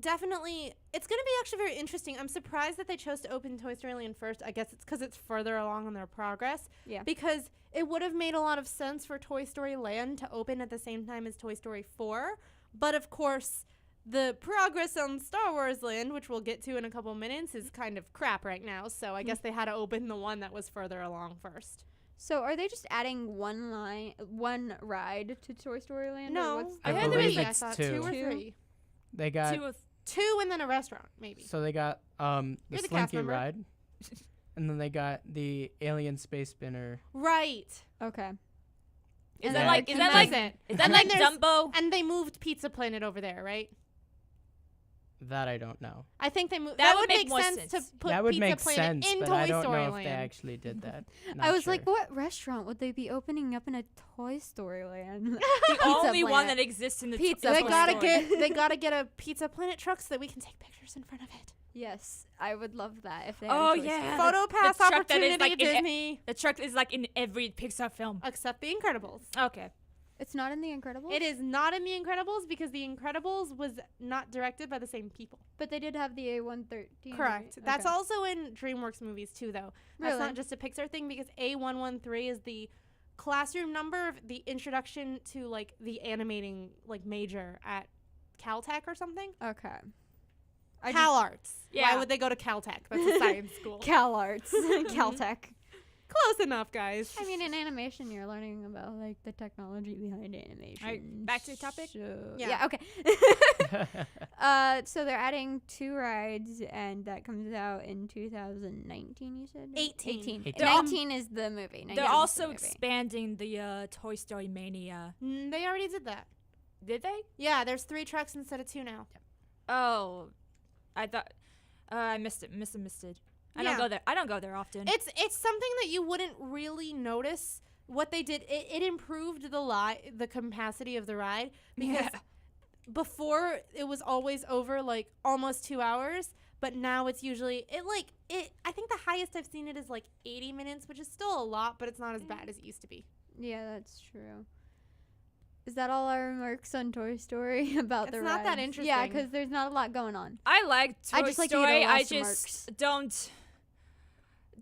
definitely, it's going to be actually very interesting. I'm surprised that they chose to open Toy Story Land first. I guess it's because it's further along in their progress. Yeah. Because it would have made a lot of sense for Toy Story Land to open at the same time as Toy Story 4. But of course, the progress on Star Wars Land, which we'll get to in a couple minutes, is kind of crap right now. So I guess they had to open the one that was further along first. So are they just adding one ride to Toy Story Land? or No, what's I it had to believe be, it's I thought, two. 2 or Two? 3. They got Two and then a restaurant, maybe. so they got the You're the cast Slinky member. ride, and then they got the Alien Space Spinner. Right. Okay. Is And that then- like? Is and that then- like? it. Is that And like then there's- Dumbo? And they moved Pizza Planet over there, right? That I don't know. I think they moved. That That would would make make more sense to sense. put That would Pizza make Planet sense, in but Toy I don't Story know if Land. they actually did that. I was Not like, sure. what restaurant would they be opening up in a Toy Story Land? The only one Planet. that exists in the Pizza They Toy gotta Story. they gotta get a Pizza Planet truck so that we can take pictures in front of it. Yes, I would love that if they. Had a Oh Toy Story. yeah, Photo pass truck that opportunity, is like in Disney. the truck is like in every Pixar film. Except The Incredibles. Okay. It's not in The Incredibles. It is not in The Incredibles because The Incredibles was not directed by the same people. But they did have the A113. Correct. right? That's Okay. also in DreamWorks movies too, though. That's Really? not just a Pixar thing because A113 is the classroom number of the introduction to like the animating like major at Caltech or something. Okay. Cal Arts. Yeah. Why would they go to Caltech? That's a science school. Cal Arts, Caltech. Close enough, guys. I mean, in animation, you're learning about like the technology behind animation. Alright, back to the topic? So, Yeah. okay. So they're adding 2 rides, and that comes out in 2019. You said 18. 18. 19 is the movie. 19 They're is the also movie. expanding the Toy Story Mania. They already did that. Did they? Yeah, there's 3 trucks instead of 2 now. Oh, I thought I missed it. Missed it. I Yeah. don't go there. I don't go there often. It's something that you wouldn't really notice. What they did, it improved the capacity of the ride because Yeah. before it was always over like almost 2 hours, but now it's usually I think the highest I've seen it is like 80 minutes, which is still a lot, but it's not as bad as it used to be. Yeah, that's true. Is that all our remarks on Toy Story about the It's not that rides? Yeah, interesting. because there's not a lot going on. I like Toy I just like to hear the Story. I last just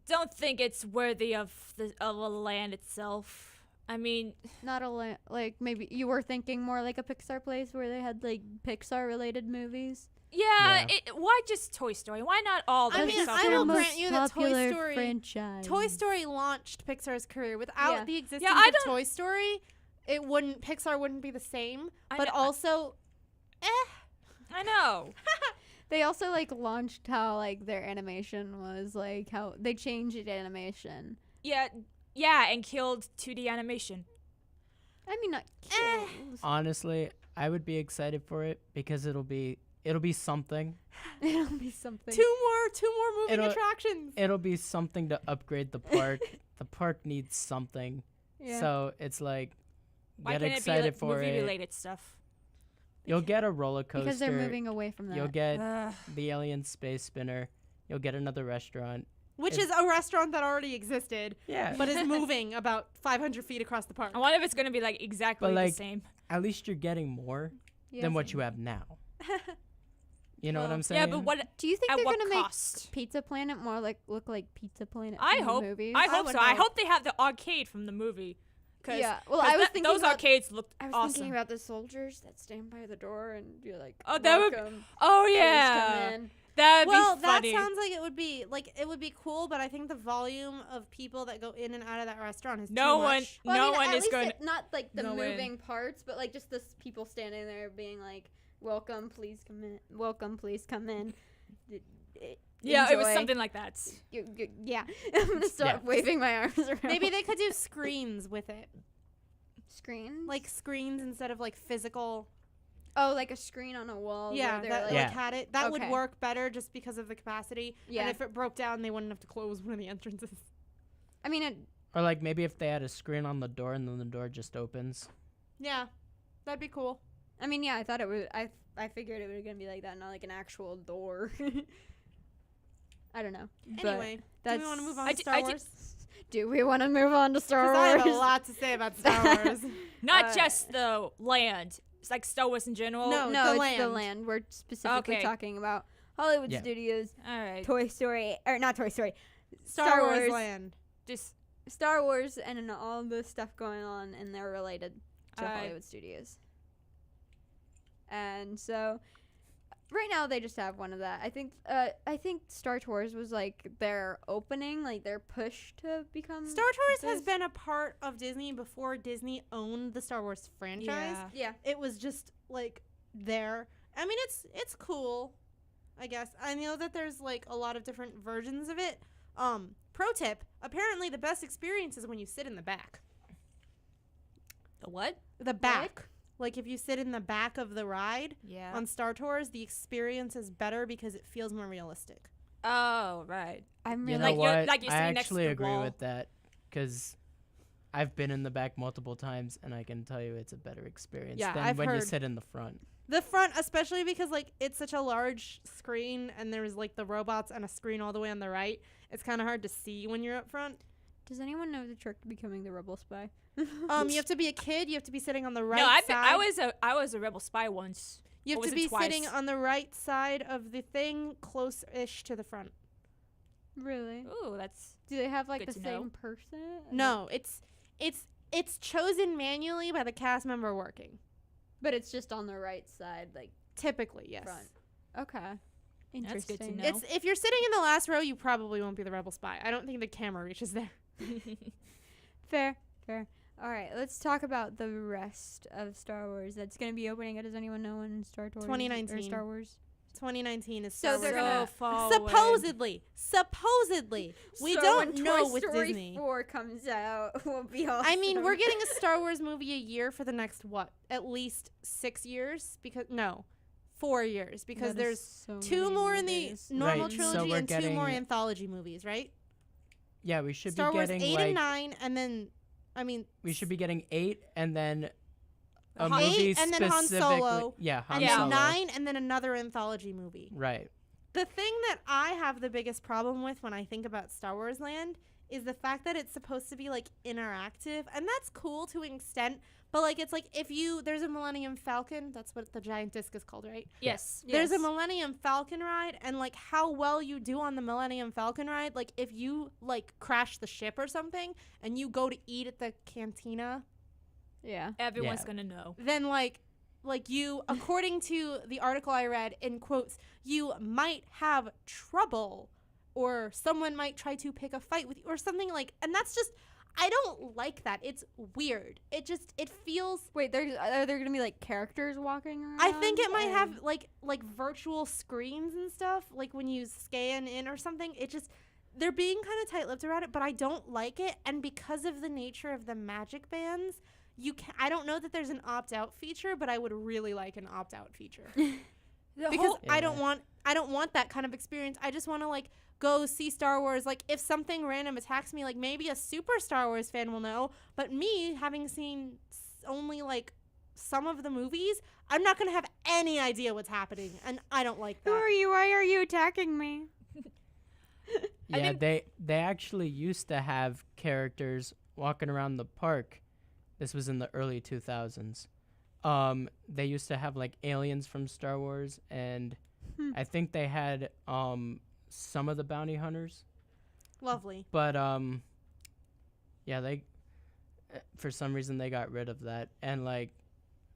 don't think it's worthy of a land itself. I mean, Not a like maybe you were thinking more like a Pixar place where they had like Pixar related movies. yeah. Yeah. Why just Toy Story? Why not all the I mean, Pixar I films? will grant you that Toy popular Story- franchise. Toy Story launched Pixar's career. Without Yeah. the existence Yeah, I of don't- Toy Story, Pixar wouldn't be the same. I But know- also, I know. They also like launched how like their animation was like how they changed animation. Yeah, and killed 2D animation. I mean not Eh. kills. Honestly, I would be excited for it because it'll be something. It'll be something. two more moving It'll- attractions. It'll be something to upgrade the park. The park needs something. Yeah. So it's like Why get can't it be excited like for movie it. related stuff? You'll get a roller coaster. because they're moving away from that. You'll get Ugh. the Alien Space Spinner. You'll get another restaurant. Which It's- is a restaurant that already existed, Yeah. but is moving about 500 feet across the park. I wonder if it's gonna be like exactly But, like, the same. At least you're getting more Yeah, than what same. you have now. You know what Well, I'm saying? Yeah, but what? Do you think At they're what gonna make cost? Pizza Planet more like look like Pizza Planet? I from the hope. movies? I hope would so. I hope. hope they have the arcade from the movie. Cause, Yeah. Well, 'cause I was that- thinking those about, arcades looked I was awesome. thinking about the soldiers that stand by the door and you're like, Oh, that would- welcome, oh please yeah, come in. that'd Well, be that funny. sounds like it would be cool, but I think the volume of people that go in and out of that restaurant is No too one- much. Well, No I mean, one at is least going. not like the No way. moving parts, but like just the people standing there being like, welcome, please come in. Welcome, please come in. Yeah, it was Enjoy. something like that. Yeah, I'm gonna start Yeah. waving my arms around. Maybe they could do screens with it, screens, like screens instead of like physical. oh, like a screen on a wall. Yeah, where that they're, like, Yeah. like had it. That would Okay. work better just because of the capacity. Yeah. And if it broke down, they wouldn't have to close one of the entrances. I mean, Or like maybe if they had a screen on the door and then the door just opens. Yeah, that'd be cool. I mean, yeah, I thought it would. I figured it was gonna be like that, not like an actual door. I don't know. Anyway, do we want to move on to Star Wars? Do we want to move on to Star Because Wars? I have a lot to say about Star Wars. Not just the land. It's like Star Wars in general. No, No, the it's the land. land. We're specifically Okay. talking about Hollywood Yeah. Studios, All right. Toy Story, or not Toy Story, Star Wars land. Just Star Wars, and then all the stuff going on, and they're related to Alright. Hollywood Studios. And so, right now they just have one of that. I think Star Tours was like their opening, like their push to become. Star Tours has this. been a part of Disney before Disney owned the Star Wars franchise. yeah. Yeah. It was just like there. I mean, it's cool, I guess. I know that there's like a lot of different versions of it. Pro tip: apparently the best experience is when you sit in the back. The what? The back. Like if you sit in the back of the ride Yeah. on Star Tours, the experience is better because it feels more realistic. Oh, right. I'm You really know Like you're- what? like you're I sitting next to actually the agree wall. with that because I've been in the back multiple times and I can tell you it's a better experience Yeah, than I've when you heard. sit in the front. The front, especially because like it's such a large screen and there's like the robots and a screen all the way on the right. It's kind of hard to see when you're up front. Does anyone know the trick to becoming the rebel spy? You have to be a kid. You have to be sitting on the right no, side. I was a rebel spy once. You or have was to it be twice? sitting on the right side of the thing, close-ish to the front. Really? Ooh, that's Do they have like Good the to same know. person? No, it's chosen manually by the cast member working. But it's just on the right side, like Typically, yes. front. Okay. That's good to Interesting. know. It's if you're sitting in the last row, you probably won't be the rebel spy. I don't think the camera reaches there. Fair. All right, let's talk about the rest of Star Wars that's going to be opening. Does anyone know when Star Tours 2019. or Star Wars? 2019 is So Star they're Wars. gonna- far Supposedly, we So don't when know Toy with Story Disney. 4 comes out, we'll be all. I mean, we're thrown. getting a Star Wars movie a year for the next at least 6 years? 4 years because That is there's so 2 many more in the movies. normal Right, so trilogy we're and 2 more getting- anthology movies, right? Yeah, we should Star be Wars getting 8 like and 9, and then we should be getting 8 and then a Han- movie 8 and then Han specifically. Solo, Yeah, Han and Solo. then 9, and then another anthology movie. Right. The thing that I have the biggest problem with when I think about Star Wars Land is the fact that it's supposed to be like interactive, and that's cool to an extent. But like, it's like if there's a Millennium Falcon, that's what the giant disc is called, right? yes. There's a Yes. Millennium Falcon ride, and like how well you do on the Millennium Falcon ride, like if you like crash the ship or something and you go to eat at the cantina, Yeah. Everyone's Yeah. gonna know. then like you, according to the article I read, in quotes, you might have trouble or someone might try to pick a fight with you or something like, and that's just, I don't like that. It's weird. It feels, Wait, are there gonna be like characters walking around? I think it might and- have like virtual screens and stuff, like when you scan in or something. It just, they're being kind of tight-lipped about it, but I don't like it. And because of the nature of the magic bands, I don't know that there's an opt-out feature, but I would really like an opt-out feature. Because I don't want that kind of experience. I just want to like go see Star Wars. Like if something random attacks me, like maybe a super Star Wars fan will know, but me having seen only like some of the movies, I'm not going to have any idea what's happening, and I don't like Who that. are you? Why are you attacking me? I Yeah, think- they actually used to have characters walking around the park. This was in the early 2000s. They used to have like aliens from Star Wars, and I think they had some of the bounty hunters, Lovely. but yeah, they for some reason they got rid of that, and like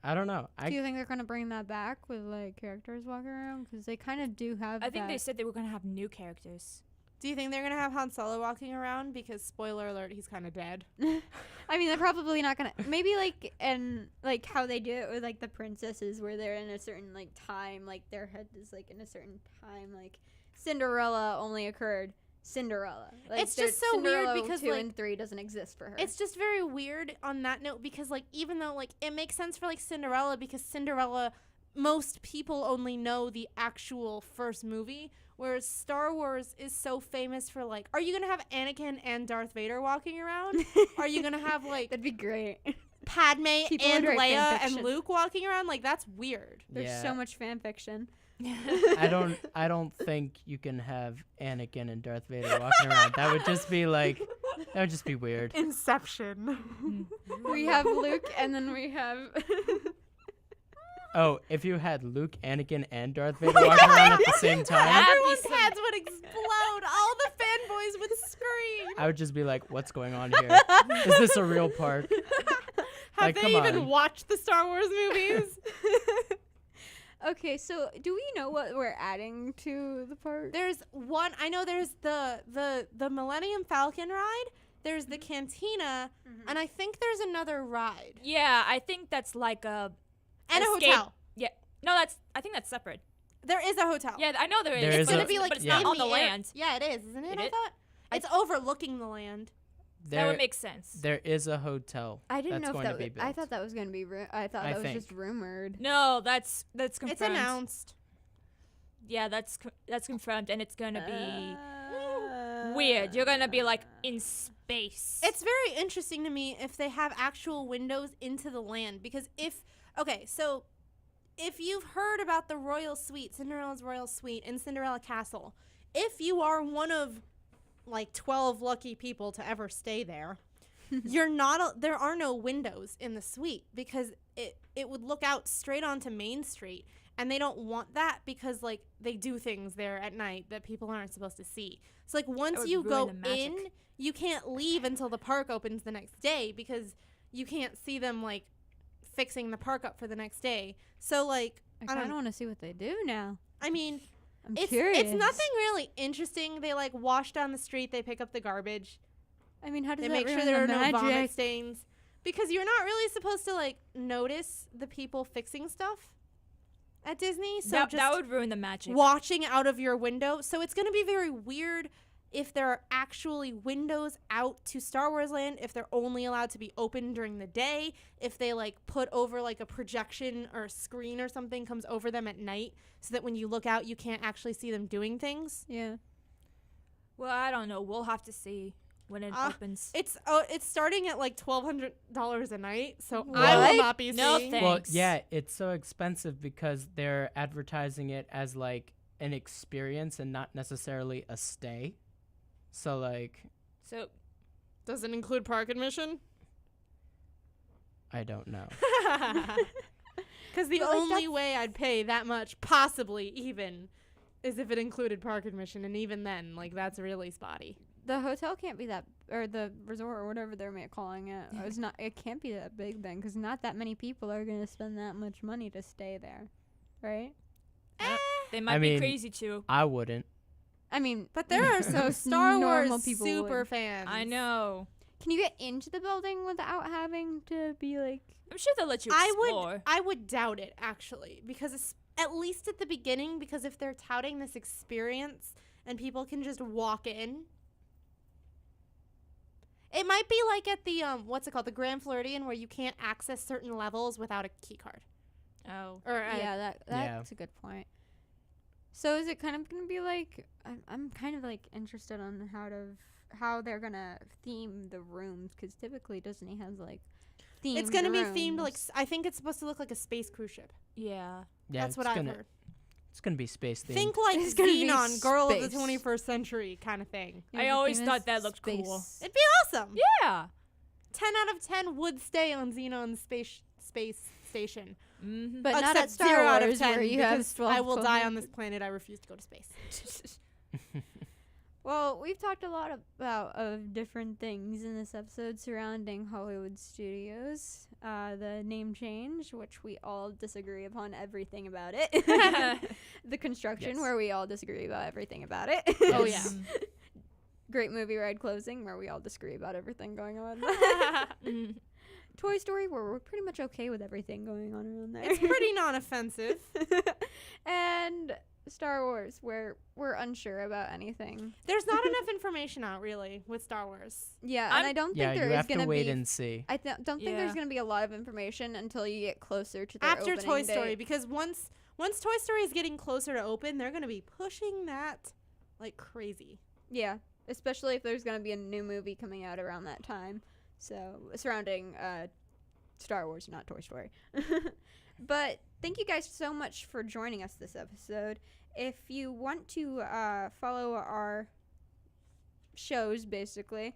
I don't know. Do you think they're gonna bring that back with like characters walking around? Because they kind of do have. I think they that. said they were gonna have new characters. Do you think they're going to have Han Solo walking around? Because spoiler alert, he's kind of dead. I mean, they're probably not gonna. Maybe like how they do it with like the princesses, where they're in a certain like time, like their head is like in a certain time. Like Cinderella only occurred Cinderella. Like, It's just so weird Cinderella because, 2 like, and 3 doesn't exist for her. It's just very weird on that note because, like, even though, like, it makes sense for, like, Cinderella because Cinderella, most people only know the actual first movie, Whereas Star Wars is so famous for like, are you gonna have Anakin and Darth Vader walking around? Are you gonna have like That'd be great. Padme People and would write Leia fan and fiction. Luke walking around? Like that's weird. There's Yeah. so much fan fiction. I don't think you can have Anakin and Darth Vader walking around. That would just be weird. Inception. We have Luke, and then we have. Oh, if you had Luke, Anakin, and Darth Vader walking around at the same time, That'd be Everyone's some- heads would explode. All the fanboys would scream. I would just be like, "What's going on here? Is this a real park?" Have Like, they come even on. watched the Star Wars movies? Okay, so do we know what we're adding to the park? There's one. I know there's the Millennium Falcon ride. There's the Cantina, and I think there's another ride Yeah, I think that's like a and a escape- hotel. Yeah. No, I think that's separate. There is a hotel. Yeah, I know there is. There it's is but gonna a- be like but it's yeah. not in on the air. land. Yeah, it is, isn't it? It I is? thought it's overlooking the land. That would There, make sense. there is a hotel. I didn't that's know if going that to be was, I built. thought that was going to be. I thought I that was think. just rumored. No, that's confirmed. It's announced. Yeah, that's confirmed, and it's gonna be Uh, weird. You're gonna be like in space. It's very interesting to me if they have actual windows into the land because if you've heard about the royal suite, Cinderella's royal suite in Cinderella Castle, if you are one of like 12 lucky people to ever stay there, there are no windows in the suite because it would look out straight onto Main Street. And they don't want that because, like, they do things there at night that people aren't supposed to see. So, like, once would you ruin go the magic. in, you can't leave until the park opens the next day because you can't see them, like, fixing the park up for the next day. So, like, I I kind don't of want to see what they do now. I mean, I'm it's curious. nothing really interesting. They, like, wash down the street. They pick up the garbage. I mean, how does They that make sure ruin there are the no vomit magic? stains. Because you're not really supposed to, like, notice the people fixing stuff at Disney. So that, just that would ruin the magic. watching out of your window. So it's going to be very weird if there are actually windows out to Star Wars Land, if they're only allowed to be open during the day, if they like put over like a projection or a screen or something comes over them at night so that when you look out, you can't actually see them doing things. Yeah. Well, I don't know. We'll have to see when it opens. It's starting at like $1,200 a night, so I What? will not be No seeing. thanks. Well, yeah, it's so expensive because they're advertising it as like an experience and not necessarily a stay. So like, So Does it include park admission? I don't know. Because the But, like, only that's- way I'd pay that much, possibly even, is if it included park admission, and even then, like, that's really spotty. The hotel can't be that, or the resort or whatever they're calling it. It's not. It can't be that big then, because not that many people are gonna spend that much money to stay there, right? they might mean, be crazy too. I wouldn't. I mean, But there are some most Star normal Wars people super would. fans. I know. Can you get into the building without having to be like? I'm sure they'll let you I explore. would doubt it, actually, because at least at the beginning, because if they're touting this experience and people can just walk in, it might be like at the what's it called, the Grand Floridian, where you can't access certain levels without a key card. Oh. Or Yeah, that's a good point. So is it kind of gonna be like? I'm kind of like interested on how they're gonna theme the rooms, because typically Disney has like themed It's gonna be themed like rooms. I think it's supposed to look like a space cruise ship. Yeah. Yeah, That's what it's I've gonna, heard. It's gonna be space themed. Think like It's gonna be Xenon, Girl of the space. 21st Century kind of thing. Yeah, I the always theme thought is that looked cool. space. It'd be awesome. Yeah. 10 out of 10 would stay on Xenon's space station. Mm-hmm. But not Except at Star 0 Wars, out of 10 where you have because 12 I will die on 12. this planet. I refuse to go to space. Well, we've talked a lot about different things in this episode surrounding Hollywood studios. The name change, which we all disagree upon everything about it. The construction, Yes. where we all disagree about everything about it. Oh, yeah. Great movie ride closing, where we all disagree about everything going on. Mhm. Toy Story, where we're pretty much okay with everything going on around there. It's pretty non-offensive. And Star Wars, where we're unsure about anything. There's not enough information out, really, with Star Wars. Yeah, and I'm- I don't Yeah, think you there is have going to wait be. and see. Don't think Yeah. there's going to be a lot of information until you get closer to their After opening Toy Story, date. because once Once Toy Story is getting closer to open, they're going to be pushing that like crazy. Yeah, especially if there's going to be a new movie coming out around that time. So, surrounding Star Wars, not Toy Story. But thank you guys so much for joining us this episode. If you want to follow our shows, basically,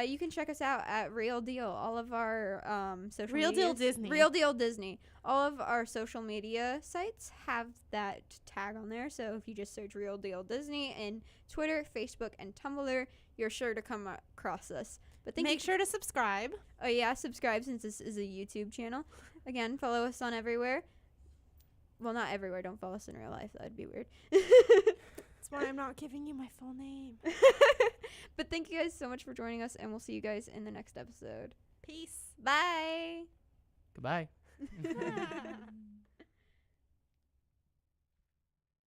you can check us out at Real Deal. All of our social Real Deal medias- Disney. Real Deal Disney. All of our social media sites have that tag on there. So if you just search Real Deal Disney in Twitter, Facebook, and Tumblr, you're sure to come across us. But Make sure to subscribe. Oh yeah, subscribe since this is a YouTube channel. Again, follow us on everywhere. Well, not everywhere. Don't follow us in real life. That'd be weird. That's why I'm not giving you my full name. But thank you guys so much for joining us, and we'll see you guys in the next episode. Peace. Bye. Goodbye. Ah.